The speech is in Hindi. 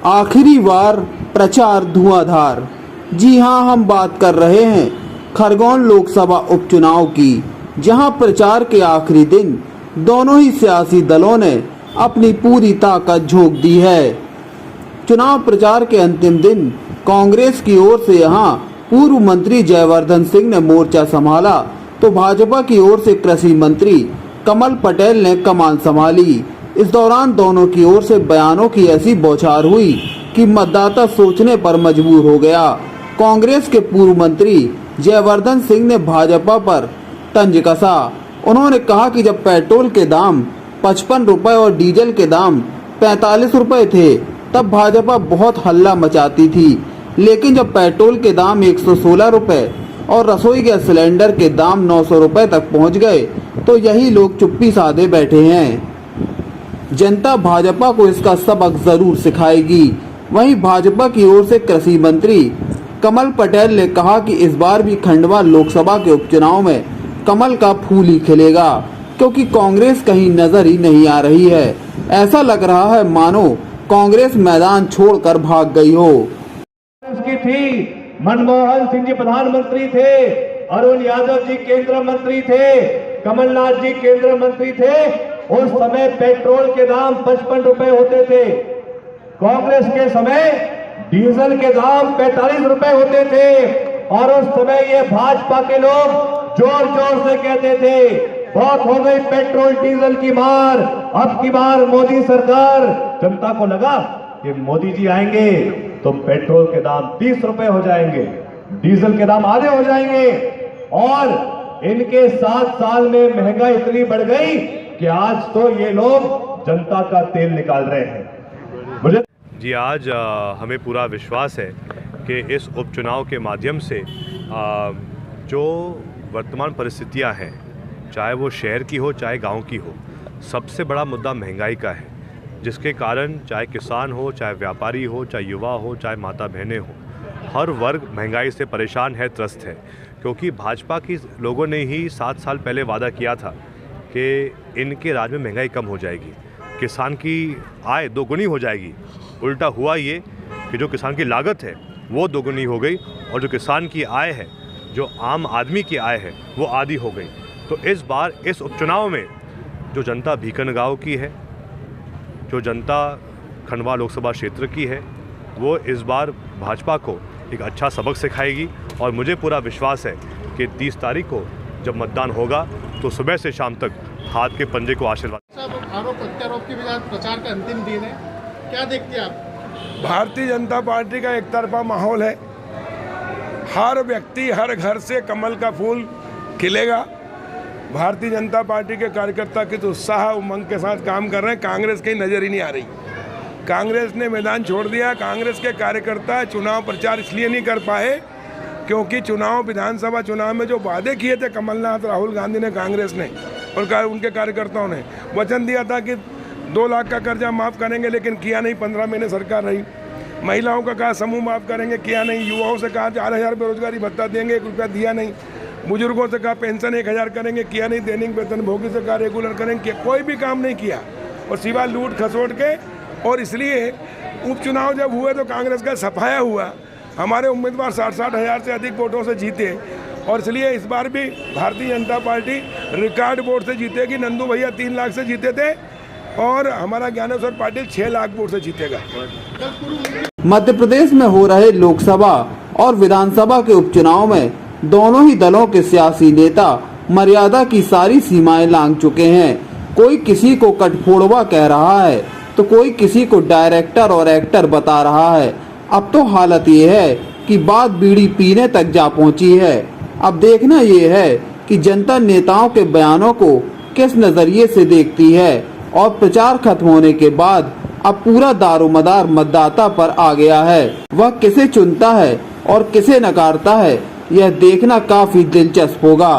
आखिरी बार प्रचार धुआंधार। जी हां, हम बात कर रहे हैं खरगोन लोकसभा उपचुनाव की, जहां प्रचार के आखिरी दिन दोनों ही सियासी दलों ने अपनी पूरी ताकत झोंक दी है। चुनाव प्रचार के अंतिम दिन कांग्रेस की ओर से यहां पूर्व मंत्री जयवर्धन सिंह ने मोर्चा संभाला, तो भाजपा की ओर से कृषि मंत्री कमल पटेल ने कमान संभाली। इस दौरान दोनों की ओर से बयानों की ऐसी बौछार हुई कि मतदाता सोचने पर मजबूर हो गया। कांग्रेस के पूर्व मंत्री जयवर्धन सिंह ने भाजपा पर तंज कसा। उन्होंने कहा कि जब पेट्रोल के दाम 55 रुपए और डीजल के दाम 45 रुपए थे, तब भाजपा बहुत हल्ला मचाती थी, लेकिन जब पेट्रोल के दाम 116 रुपए और रसोई गैस सिलेंडर के दाम 900 रुपए तक पहुंच गए, तो यही लोग चुप्पी साधे बैठे हैं। जनता भाजपा को इसका सबक जरूर सिखाएगी। वहीं भाजपा की ओर से कृषि मंत्री कमल पटेल ने कहा कि इस बार भी खंडवा लोकसभा के उपचुनाव में कमल का फूल ही खिलेगा, क्योंकि कांग्रेस कहीं नजर ही नहीं आ रही है। ऐसा लग रहा है मानो कांग्रेस मैदान छोड़कर भाग गई हो। उसकी थी, मनमोहन सिंह जी प्रधानमंत्री थे, अरुण यादव जी केंद्र मंत्री थे, कमलनाथ जी केंद्र मंत्री थे। उस समय पेट्रोल के दाम 55 रुपए होते थे। कांग्रेस के समय डीजल के दाम 45 रुपए होते थे, और उस समय ये भाजपा के लोग जोर जोर से कहते थे, बहुत हो गई पेट्रोल डीजल की मार, अब की बार मोदी सरकार। जनता को लगा कि मोदी जी आएंगे तो पेट्रोल के दाम 30 रुपए हो जाएंगे, डीजल के दाम आधे हो जाएंगे, और इनके 7 साल में महंगाई इतनी बढ़ गई कि आज तो ये लोग जनता का तेल निकाल रहे हैं। मुझे जी आज हमें पूरा विश्वास है कि इस उपचुनाव के माध्यम से जो वर्तमान परिस्थितियां हैं, चाहे वो शहर की हो चाहे गांव की हो, सबसे बड़ा मुद्दा महंगाई का है, जिसके कारण चाहे किसान हो, चाहे व्यापारी हो, चाहे युवा हो, चाहे माता बहनें हो, हर वर्ग महंगाई से परेशान है, त्रस्त है। क्योंकि भाजपा की लोगों ने ही 7 साल पहले वादा किया था कि इनके राज में महंगाई कम हो जाएगी, किसान की आय दोगुनी हो जाएगी। उल्टा हुआ ये कि जो किसान की लागत है वो दोगुनी हो गई, और जो किसान की आय है, जो आम आदमी की आय है, वो आधी हो गई। तो इस बार इस उपचुनाव में जो जनता भीकनगांव की है, जो जनता खंडवा लोकसभा क्षेत्र की है, वो इस बार भाजपा को एक अच्छा सबक सिखाएगी। और मुझे पूरा विश्वास है कि 30 तारीख को जब मतदान होगा तो सुबह से शाम तक हाथ के पंजे को आशीर्वाद। आरोप प्रत्यारोप के बाद प्रचार का अंतिम दिन है, क्या देखते हैं आप? भारतीय जनता पार्टी का एक तरफा माहौल है। हर व्यक्ति, हर घर से कमल का फूल खिलेगा। भारतीय जनता पार्टी के कार्यकर्ता किस उत्साह उमंग के साथ काम कर रहे हैं, कांग्रेस की नज़र ही नहीं आ रही। कांग्रेस ने मैदान छोड़ दिया। कांग्रेस के कार्यकर्ता चुनाव प्रचार इसलिए नहीं कर पाए क्योंकि विधानसभा चुनाव में जो वादे किए थे कमलनाथ, राहुल गांधी ने, कांग्रेस ने और उनके कार्यकर्ताओं ने वचन दिया था कि 2 लाख का कर्जा माफ़ करेंगे, लेकिन किया नहीं। 15 महीने सरकार रही। महिलाओं का कहा समूह माफ़ करेंगे, किया नहीं। युवाओं से कहा 4000 बेरोजगारी भत्ता देंगे, 1 रुपया दिया नहीं। बुजुर्गों से कहा पेंशन 1000 करेंगे, किया नहीं। दैनिक वेतन भोगी से कहा रेगुलर करेंगे, कोई भी काम नहीं किया, और सिवाय लूट खसोट के। और इसलिए उपचुनाव जब हुए तो कांग्रेस का सफाया हुआ। हमारे उम्मीदवार 60 हज़ार से अधिक वोटों से जीते, और इसलिए इस बार भी Bharatiya Janata party record vote से जीतेगी। नंदू भैया 3 लाख से जीते थे, और हमारा ज्ञानेश्वर पाटिल 6 लाख वोट से जीतेगा। मध्य प्रदेश में हो रहे लोकसभा और विधानसभा के उपचुनाव में दोनों ही दलों के सियासी नेता मर्यादा की सारी सीमाएं लांघ चुके हैं। कोई किसी को कटफोड़वा कह रहा है, तो कोई किसी को डायरेक्टर और एक्टर बता रहा है। अब तो हालत ये है कि बात बीड़ी पीने तक जा पहुंची है। अब देखना ये है कि जनता नेताओं के बयानों को किस नजरिए से देखती है, और प्रचार खत्म होने के बाद अब पूरा दारोमदार मतदाता पर आ गया है। वह किसे चुनता है और किसे नकारता है, यह देखना काफी दिलचस्प होगा।